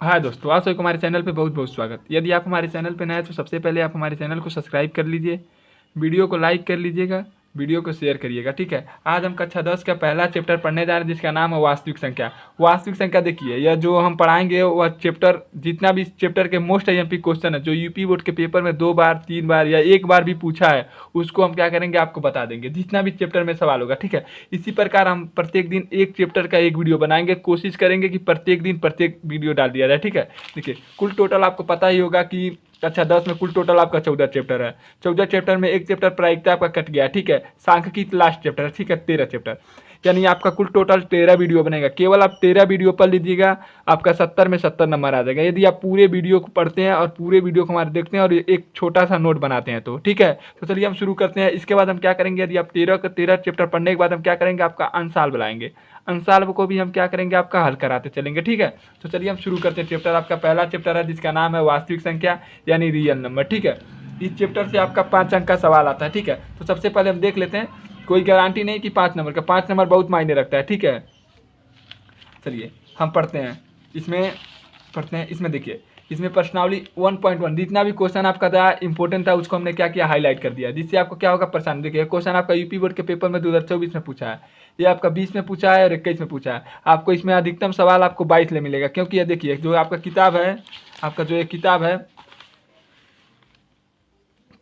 हाँ दोस्तों, आप सभी को हमारे चैनल पे बहुत बहुत स्वागत। यदि आप हमारे चैनल पे नए हैं तो सबसे पहले आप हमारे चैनल को सब्सक्राइब कर लीजिए, वीडियो को लाइक कर लीजिएगा, वीडियो को शेयर करिएगा, ठीक है। आज हम कक्षा 10 का पहला चैप्टर पढ़ने जा रहे हैं जिसका नाम है वास्तविक संख्या। वास्तविक संख्या देखिए, यह जो हम पढ़ाएंगे वह चैप्टर, जितना भी चैप्टर के मोस्ट आईएमपी क्वेश्चन है जो यूपी बोर्ड के पेपर में 2 बार 3 बार या 1 बार भी पूछा है, उसको हम क्या करेंगे आपको बता देंगे, जितना भी चैप्टर में सवाल होगा, ठीक है। इसी प्रकार हम प्रत्येक दिन एक चैप्टर का एक वीडियो बनाएंगे, कोशिश करेंगे कि प्रत्येक दिन प्रत्येक वीडियो डाल दिया जाए, ठीक है। देखिए, कुल टोटल आपको पता ही होगा कि कक्षा 10 में कुल टोटल आपका 14 चैप्टर है। 14 चैप्टर में एक चैप्टर प्रायिकता आपका कट गया, ठीक है। सांख्यिकी लास्ट चैप्टर है, ठीक है, 13 चैप्टर, यानी आपका कुल टोटल 13 वीडियो बनेगा। केवल आप 13 वीडियो पढ़ लीजिएगा, आपका 70 में 70 नंबर आ जाएगा यदि आप पूरे वीडियो को पढ़ते हैं और पूरे वीडियो को हमारे देखते हैं और एक छोटा सा नोट बनाते हैं तो, ठीक है। तो चलिए हम शुरू करते हैं। इसके बाद हम क्या करेंगे, यदि आप 13 का 13 चैप्टर पढ़ने के बाद हम क्या करेंगे, आपका अंशाल बुलाएंगे, अंशाल को भी हम क्या करेंगे आपका हल कराते चलेंगे, ठीक है। तो चलिए हम शुरू करते हैं। चैप्टर आपका पहला चैप्टर है जिसका नाम है वास्तविक संख्या यानी रियल नंबर, ठीक है। इस चैप्टर से आपका 5 अंक का सवाल आता है, ठीक है। तो सबसे पहले हम देख लेते हैं, कोई गारंटी नहीं कि 5 नंबर का, 5 नंबर बहुत मायने रखता है, ठीक है। चलिए हम पढ़ते हैं, इसमें देखिए, इसमें प्रश्नावली 1.1 जितना भी क्वेश्चन आपका था इंपॉर्टेंट था उसको हमने क्या किया, हाईलाइट कर दिया, जिससे आपको क्या होगा परेशानी। देखिए क्वेश्चन आपका यूपी बोर्ड के पेपर में 2024 में पूछा है, ये आपका 20 में पूछा है और 21 में पूछा है। आपको इसमें अधिकतम सवाल आपको 22 ले मिलेगा, क्योंकि ये देखिए जो आपका किताब है, आपका जो एक किताब है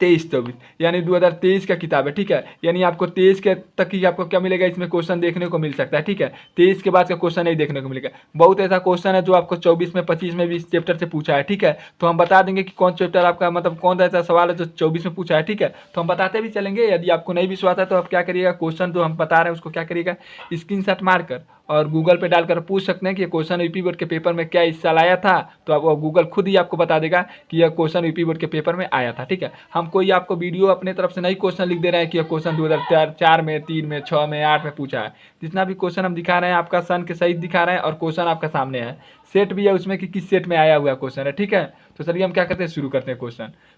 23-24 यानी 2023 का किताब है, ठीक है। यानी आपको 23 के तक ही आपको क्या मिलेगा, इसमें क्वेश्चन देखने को मिल सकता है, ठीक है। 23 के बाद का क्वेश्चन नहीं देखने को मिलेगा। बहुत ऐसा क्वेश्चन है जो आपको 24 में 25 में भी इस चैप्टर से पूछा है, ठीक है। तो हम बता देंगे कि कौन चैप्टर आपका, मतलब कौन सा ऐसा सवाल है जो 24 में पूछा है, ठीक है। तो हम बताते भी चलेंगे। यदि आपको नहीं विश्वास है तो आप क्या करिएगा, क्वेश्चन जो हम बता रहे हैं उसको क्या करिएगा, स्क्रीनशॉट मारकर और गूगल पे डालकर पूछ सकते हैं कि ये क्वेश्चन यूपी बोर्ड के पेपर में क्या इस साल आया था, तो आप गूगल खुद ही आपको बता देगा कि यह क्वेश्चन यूपी बोर्ड के पेपर में आया था, ठीक है। हम कोई आपको वीडियो अपने तरफ से नहीं क्वेश्चन लिख दे रहे हैं कि यह क्वेश्चन 2004 में, 3 में, 6 में, 8 में पूछा है। जितना भी क्वेश्चन हम दिखा रहे हैं आपका सन के सहित दिखा रहे हैं और क्वेश्चन आपका सामने है, सेट भी है उसमें कि किस सेट में आया हुआ क्वेश्चन है, ठीक है। तो चलिए हम क्या करते हैं, शुरू करते हैं।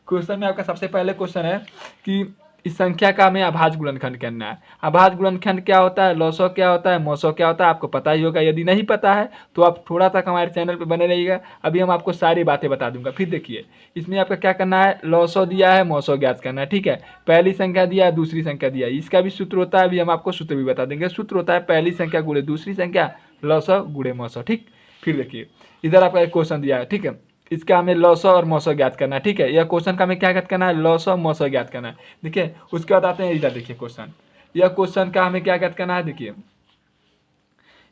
क्वेश्चन में आपका सबसे पहले क्वेश्चन है कि इस संख्या का हमें अभाज्य गुणनखंड करना है। अभाज्य गुणनखंड क्या होता है, लॉसो क्या होता है, मौसो क्या होता है, आपको पता ही होगा। यदि नहीं पता है तो आप थोड़ा सा हमारे चैनल पे बने रहिएगा, अभी हम आपको सारी बातें बता दूंगा। फिर देखिए इसमें आपका क्या करना है, लॉसो दिया है, मौसो ज्ञात करना है, ठीक है। पहली संख्या दिया है, दूसरी संख्या दिया है, इसका भी सूत्र होता है, अभी हम आपको सूत्र भी बता देंगे। सूत्र होता है पहली संख्या गुणे दूसरी संख्या, लॉसो गुणे मौसो, ठीक। फिर देखिए इधर आपका एक क्वेश्चन दिया है, ठीक है। इसका हमें लॉसो और मौसो ज्ञात करना है, ठीक है। यह क्वेश्चन का हमें क्या ज्ञात करना है, लॉसो मौसो ज्ञात करना है। देखिए उसके बाद आते हैं इधर, देखिए क्वेश्चन, यह क्वेश्चन का हमें क्या ज्ञात करना है। देखिए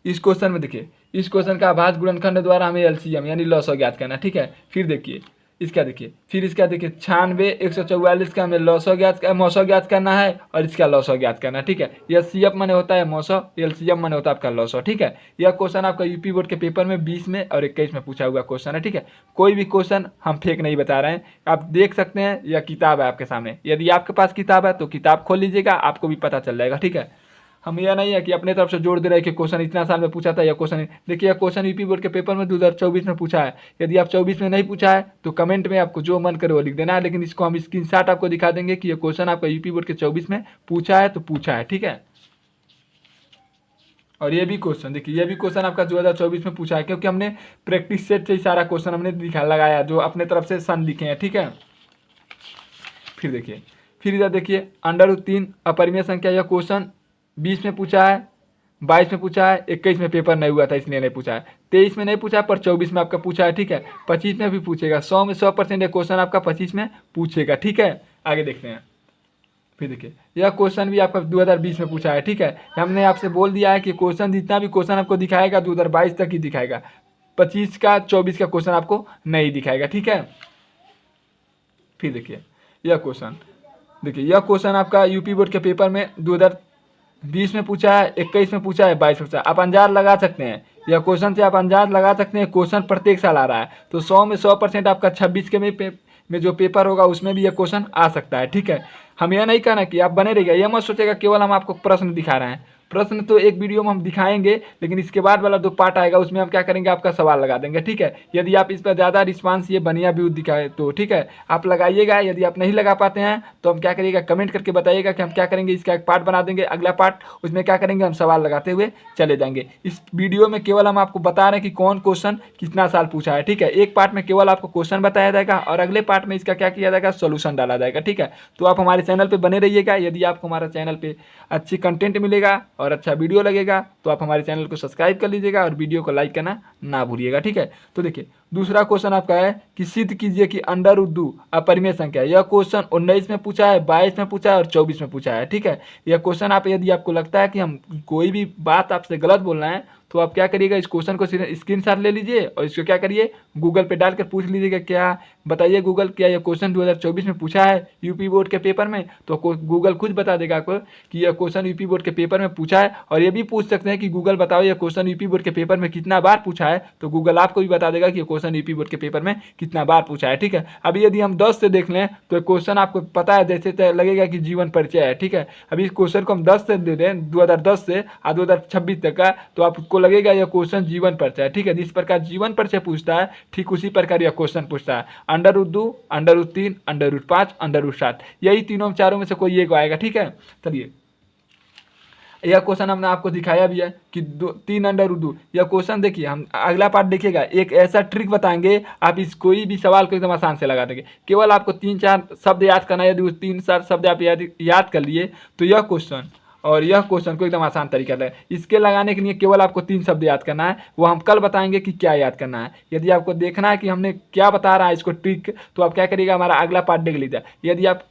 इस क्वेश्चन में, देखिए इस क्वेश्चन का अभाज्य गुणनखंड द्वारा हमें एलसीएम यानी लॉसो ज्ञात करना है, ठीक है। फिर देखिए इसका, देखिए फिर इसका, देखिए 96 144 का हमें मौसो ज्ञात करना है और इसका लॉसो ज्ञात करना है, ठीक है। यह सीएफ माने होता है मौसो, एलसीएम माने होता है आपका लॉसो, ठीक है। यह क्वेश्चन आपका यूपी बोर्ड के पेपर में 20 में और 21 में पूछा हुआ क्वेश्चन है, ठीक है। कोई भी क्वेश्चन हम फेक नहीं बता रहे हैं, आप देख सकते हैं, यह किताब है आपके सामने। यदि आपके पास किताब है तो किताब खोल लीजिएगा, आपको भी पता चल जाएगा, ठीक है। हम यह नहीं है कि अपने तरफ से जोड़ दे रहे हैं कि क्वेश्चन इतना साल में पूछा था या क्वेश्चन, देखिए यह क्वेश्चन यूपी बोर्ड के पेपर में 2024 में पूछा है। यदि आप 24 में नहीं पूछा है तो कमेंट में आपको जो मन करे वो लिख देना है, लेकिन इसको हम स्क्रीनशॉट आपको दिखा देंगे कि यह क्वेश्चन आपका यूपी बोर्ड के 24 में पूछा है तो पूछा है, ठीक है। और ये भी क्वेश्चन, देखिए ये भी क्वेश्चन आपका 2024 में पूछा है, क्योंकि हमने प्रैक्टिस सेट से ही सारा क्वेश्चन हमने लगाया जो अपने तरफ से सन लिखे हैं, ठीक है। फिर देखिए, फिर इधर देखिए √3 अपरिमेय संख्या, यह क्वेश्चन 20 में पूछा है, 22 में पूछा है, 21 में पेपर नहीं हुआ था इसलिए नहीं पूछा है, 23 में नहीं पूछा है पर 24 में आपका पूछा है, ठीक है। 25 में भी पूछेगा, 100 में 100% ये क्वेश्चन आपका 25 में पूछेगा, ठीक है। आगे देखते हैं। फिर देखिए यह क्वेश्चन भी आपका 2020 में पूछा है, ठीक है। हमने आपसे बोल दिया है कि क्वेश्चन जितना भी क्वेश्चन आपको दिखाएगा 2022 तक ही दिखाएगा, 25 का 24 का क्वेश्चन आपको नहीं दिखाएगा, ठीक है। फिर देखिए यह क्वेश्चन, देखिए यह क्वेश्चन आपका यूपी बोर्ड के पेपर में 2020 में पूछा है, 21 में पूछा है, 22 में पूछा है। आप अंदाज लगा सकते हैं, यह क्वेश्चन से आप अंदाज लगा सकते हैं, क्वेश्चन प्रत्येक साल आ रहा है, तो 100 में 100% आपका 26 के में जो पेपर होगा उसमें भी यह क्वेश्चन आ सकता है, ठीक है। हम यह नहीं कहना कि आप बने रहिएगा, यह मत सोचेगा केवल हम आपको प्रश्न दिखा रहे हैं, प्रश्न तो एक वीडियो में हम दिखाएंगे, लेकिन इसके बाद वाला 2 पार्ट आएगा उसमें हम क्या करेंगे, आपका सवाल लगा देंगे, ठीक है। यदि आप इस पर ज़्यादा रिस्पांस ये बढ़िया व्यू दिखाए तो ठीक है आप लगाइएगा। यदि आप नहीं लगा पाते हैं तो हम क्या करिएगा, कमेंट करके बताइएगा कि हम क्या करेंगे, इसका एक पार्ट बना देंगे, अगला पार्ट उसमें क्या करेंगे, हम सवाल लगाते हुए चले जाएंगे। इस वीडियो में केवल हम आपको बता रहे हैं कि कौन क्वेश्चन कितना साल पूछा है, ठीक है। एक पार्ट में केवल आपको क्वेश्चन बताया जाएगा और अगले पार्ट में इसका क्या किया जाएगा, सोल्यूशन डाला जाएगा, ठीक है। तो आप हमारे चैनल पर बने रहिएगा। यदि आपको हमारा चैनल पर अच्छी कंटेंट मिलेगा और अच्छा वीडियो लगेगा तो आप हमारे चैनल को सब्सक्राइब कर लीजिएगा और वीडियो को लाइक करना ना भूलिएगा, ठीक है। तो देखिए दूसरा क्वेश्चन आपका है कि सिद्ध कीजिए कि अंडर रूट 2 अपरिमेय संख्या है। यह क्वेश्चन 19 में पूछा है, 22 में पूछा है और 24 में पूछा है, ठीक है। यह क्वेश्चन आप यदि आपको लगता है कि हम कोई भी बात आपसे गलत बोल रहे हैं तो आप क्या करिएगा, इस क्वेश्चन को स्क्रीनशॉट ले लीजिए और इसको क्या करिए, गूगल पे डालकर पूछ लीजिएगा, क्या बताइए गूगल, क्या यह क्वेश्चन 2024 में पूछा है यूपी बोर्ड के पेपर में। तो गूगल खुद बता देगा आपको कि यह क्वेश्चन यूपी बोर्ड के पेपर में पूछा है। और ये भी पूछ सकते हैं कि गूगल बताओ यह क्वेश्चन यूपी बोर्ड के पेपर में कितना बार पूछा है, तो गूगल आपको भी बता देगा कि यह क्वेश्चन यूपी बोर्ड के पेपर में कितना बार पूछा है, ठीक है। अभी यदि हम 10 से देख लें तो क्वेश्चन आपको पता है, जैसे लगेगा कि जीवन परिचय है, ठीक है। अभी इस क्वेश्चन को हम 10 से दे दें, 2010 से 2026 तक का, तो आपको लगेगा यह क्वेश्चन जीवन परिचय है, ठीक है। जिस प्रकार जीवन परिचय पूछता है ठीक उसी प्रकार यह क्वेश्चन पूछता है। Under root 2, under root 3, under root 5, under root 7, यही तीनों चारों में से कोई एक आएगा, ठीक है। चलिए यह क्वेश्चन हमने आपको दिखाया भी है कि 3 अंडर रूट 2। यह क्वेश्चन देखिए, हम अगला पार्ट देखिएगा, एक ऐसा ट्रिक बताएंगे आप इस कोई भी सवाल को एकदम आसान से लगा देंगे। केवल आपको 3-4 शब्द याद करना है। यदि उस 3-4 शब्द आप याद कर लिए तो यह क्वेश्चन और यह क्वेश्चन को एकदम आसान तरीका है। इसके लगाने के लिए केवल आपको 3 शब्द याद करना है, वो हम कल बताएंगे कि क्या याद करना है। यदि आपको देखना है कि हमने क्या बता रहा है इसको ट्रिक, तो आप क्या करिएगा, हमारा अगला पार्ट देख लीजिए। यदि आप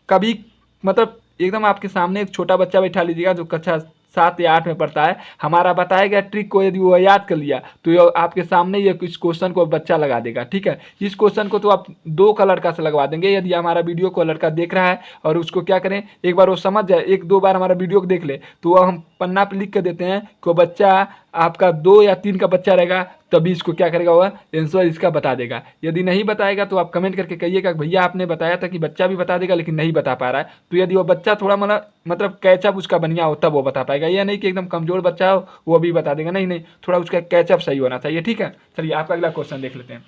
कभी मतलब एकदम आपके सामने एक छोटा बच्चा बैठा लीजिएगा जो कक्षा 7 या 8 में पढ़ता है, हमारा बताया गया ट्रिक को यदि वो याद कर लिया तो ये आपके सामने ये इस क्वेश्चन को बच्चा लगा देगा, ठीक है। इस क्वेश्चन को तो आप 2 का लड़का से लगवा देंगे। यदि हमारा वीडियो को लड़का देख रहा है और उसको क्या करें, एक बार वो समझ जाए, 1-2 बार हमारा वीडियो को देख ले, तो वो हम पन्ना पर लिख कर देते हैं कि बच्चा आपका 2 या 3 का बच्चा रहेगा, तभी इसको क्या करेगा, वह आंसर इसका बता देगा। यदि नहीं बताएगा तो आप कमेंट करके कहिएगा भैया आपने बताया था कि बच्चा भी बता देगा लेकिन नहीं बता पा रहा है। तो यदि वो बच्चा थोड़ा मतलब कैचअप उसका बढ़िया हो तब वो बता पाएगा, यह नहीं कि एकदम कमजोर बच्चा हो वो भी बता देगा, नहीं, थोड़ा उसका कैचअप सही होना चाहिए, ठीक है। चलिए आपका अगला क्वेश्चन देख लेते हैं।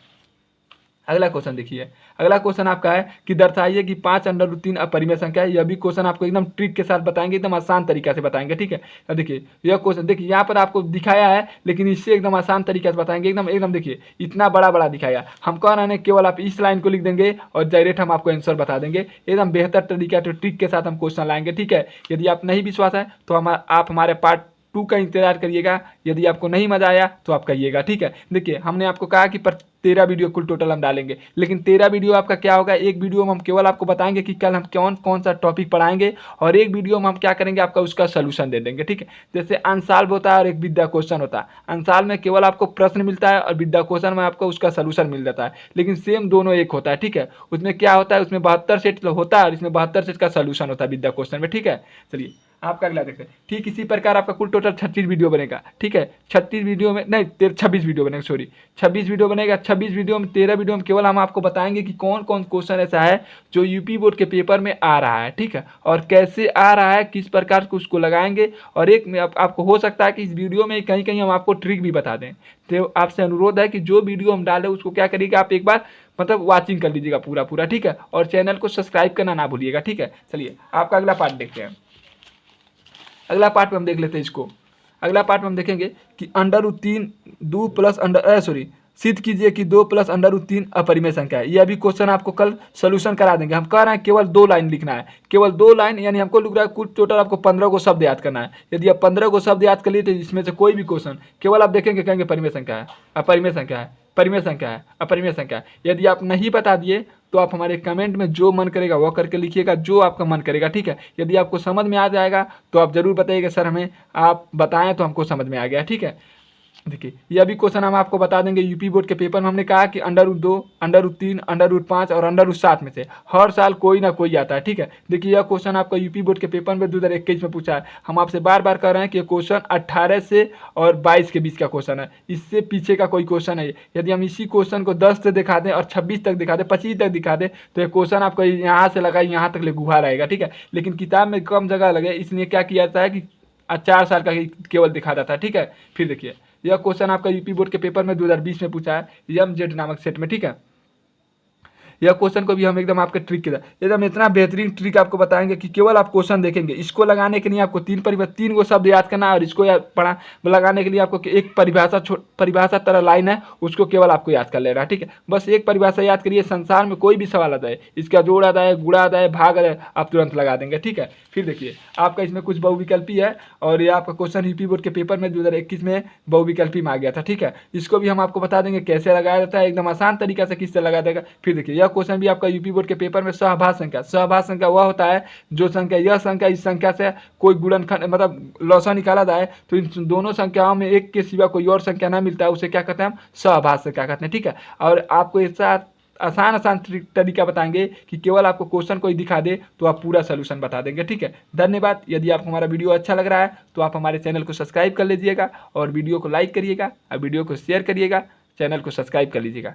अगला क्वेश्चन देखिए, अगला क्वेश्चन आपका है कि दर्शाइए कि 5 अंडर रूट 3 अपरिमेय संख्या है। यह भी क्वेश्चन आपको एकदम ट्रिक के साथ बताएंगे, एकदम आसान तरीका से बताएंगे, ठीक है। अब देखिए यह क्वेश्चन देखिए यहाँ पर आपको दिखाया है, लेकिन इससे एकदम आसान तरीके से बताएंगे, एकदम देखिए इतना बड़ा दिखाया। हम कह रहे हैं केवल आप इस लाइन को लिख देंगे और डायरेक्ट हम आपको आंसर बता देंगे, एकदम बेहतर तरीका तो ट्रिक के साथ हम क्वेश्चन लाएंगे, ठीक है। यदि आप नहीं विश्वास है तो आप हमारे पार्ट 2 का इंतजार करिएगा। यदि आपको नहीं मजा आया तो आप कहिएगा, ठीक है। देखिए हमने आपको कहा कि 13 वीडियो कुल टोटल हम डालेंगे, लेकिन 13 वीडियो आपका क्या होगा, एक वीडियो में हम केवल आपको बताएंगे कि कल हम कौन सा टॉपिक पढ़ाएंगे और एक वीडियो में हम क्या करेंगे, आपका उसका सोल्यूशन दे देंगे, ठीक है। जैसे अनसॉल्व होता है और एक विद द क्वेश्चन होता है। अनसॉल्व में केवल आपको प्रश्न मिलता है और विद द क्वेश्चन में आपको उसका सोल्यूशन मिल जाता है, लेकिन सेम दोनों एक होता है, ठीक है। उसमें क्या होता है, उसमें 72 सेट होता है और इसमें 72 सेट का सोल्यूशन होता है विद द क्वेश्चन में, ठीक है। चलिए आपका अगला देखते हैं। ठीक इसी प्रकार आपका कुल टोटल 36 वीडियो बनेगा, ठीक है। 36 वीडियो में नहीं 26 वीडियो बनेगा, सॉरी 26 वीडियो बनेगा। 26 वीडियो में 13 वीडियो में केवल हम आपको बताएंगे कि कौन कौन क्वेश्चन ऐसा है जो यूपी बोर्ड के पेपर में आ रहा है, ठीक है, और कैसे आ रहा है, किस प्रकार से उसको लगाएंगे। और एक में आपको हो सकता है कि इस वीडियो में कहीं कहीं हम आपको ट्रिक भी बता दें। तो आपसे अनुरोध है कि जो वीडियो हम डालें उसको क्या करिएगा, आप एक बार मतलब वॉचिंग कर लीजिएगा पूरा, ठीक है, और चैनल को सब्सक्राइब करना ना भूलिएगा, ठीक है। चलिए आपका अगला पार्ट देखते हैं। अगला पार्ट में हम देख लेते हैं इसको। अगला पार्ट में हम देखेंगे कि अंडर रूट 3 2 प्लस सिद्ध कीजिए कि 2 प्लस अंडर रूट 3 अपरिमेय संख्या है। यह भी क्वेश्चन आपको कल सोल्यूशन करा देंगे। हम कह रहे हैं केवल 2 लाइन लिखना है, केवल 2 लाइन, यानी हमको लग रहा है कुल टोटल आपको 15 को शब्द याद करना है। यदि आप 15 को शब्द याद कर लिए तो इसमें से कोई भी क्वेश्चन केवल आप देखेंगे, कहेंगे परिमेय संख्या है, अपरिमेय संख्या है, परिमेय संख्या है, अपरिमेय संख्या है। यदि आप नहीं बता दिए तो आप हमारे कमेंट में जो मन करेगा वो करके लिखिएगा, जो आपका मन करेगा, ठीक है। यदि आपको समझ में आ जाएगा तो आप ज़रूर बताइएगा सर हमें आप बताएं तो हमको समझ में आ गया, ठीक है। देखिए यह भी क्वेश्चन हम आपको बता देंगे। यूपी बोर्ड के पेपर में हमने कहा कि under root 2, under root 3, under root 5 और अंडर रूट 7 में से हर साल कोई ना कोई आता है, ठीक है। देखिए यह क्वेश्चन आपका यूपी बोर्ड के पेपर में 2021 में पूछा है। हम आपसे बार बार कह रहे हैं कि क्वेश्चन 18 से और 22 के बीच का क्वेश्चन है, इससे पीछे का कोई क्वेश्चन है। यदि हम इसी क्वेश्चन को 10 से दिखा दें और 26 तक दिखा दें, 25 तक दिखा दें, तो ये क्वेश्चन आपको यहाँ से लगा यहाँ तक ले गुहा रहेगा, ठीक है। लेकिन किताब में कम जगह लगे, इसलिए क्या किया जाता है कि 4 साल का ही केवल दिखाता था, ठीक है। फिर देखिए यह क्वेश्चन आपका यूपी बोर्ड के पेपर में 2020 में पूछा है MZ नामक सेट में, ठीक है। यह क्वेश्चन को भी हम एकदम आपके ट्रिक के एकदम इतना बेहतरीन ट्रिक आपको बताएंगे कि केवल आप क्वेश्चन देखेंगे, इसको लगाने के लिए आपको 3 गो शब्द याद करना है, और इसको पढ़ा लगाने के लिए आपको एक परिभाषा तरह लाइन है, उसको केवल आपको याद कर लेना है, ठीक है। बस एक परिभाषा याद करिए, संसार में कोई भी सवाल आता है, इसका जोड़ आता है, गुणा आता है, भाग आता है, आप तुरंत लगा देंगे, ठीक है। फिर देखिए आपका इसमें कुछ बहुविकल्पी है, और ये आपका क्वेश्चन यूपी बोर्ड के पेपर में 2021 में बहुविकल्पी में आ गया था, ठीक है। इसको भी हम आपको बता देंगे कैसे लगाया जाता है, एकदम आसान तरीका से किससे लगा देगा। फिर देखिए यह क्वेश्चन भी आपका यूपी बोर्ड के पेपर में सहभाग संख्या वह होता है जो संख्या, यह संख्या इस संख्या से कोई गुणनखंड मतलब लौसा निकाला जाए तो इन दोनों संख्याओं में एक के सिवा कोई और संख्या ना मिलता है, उसे क्या कहते हैं हम, सहभाग संख्या कहते हैं, ठीक है। और आपको ऐसा आसान तरीका बताएंगे कि केवल आपको क्वेश्चन कोई दिखा दे तो आप पूरा सोल्यूशन बता देंगे, ठीक है। धन्यवाद। यदि आपको हमारा वीडियो अच्छा लग रहा है तो आप हमारे चैनल को सब्सक्राइब कर लीजिएगा, और वीडियो को लाइक करिएगा, और वीडियो को शेयर करिएगा, चैनल को सब्सक्राइब कर लीजिएगा।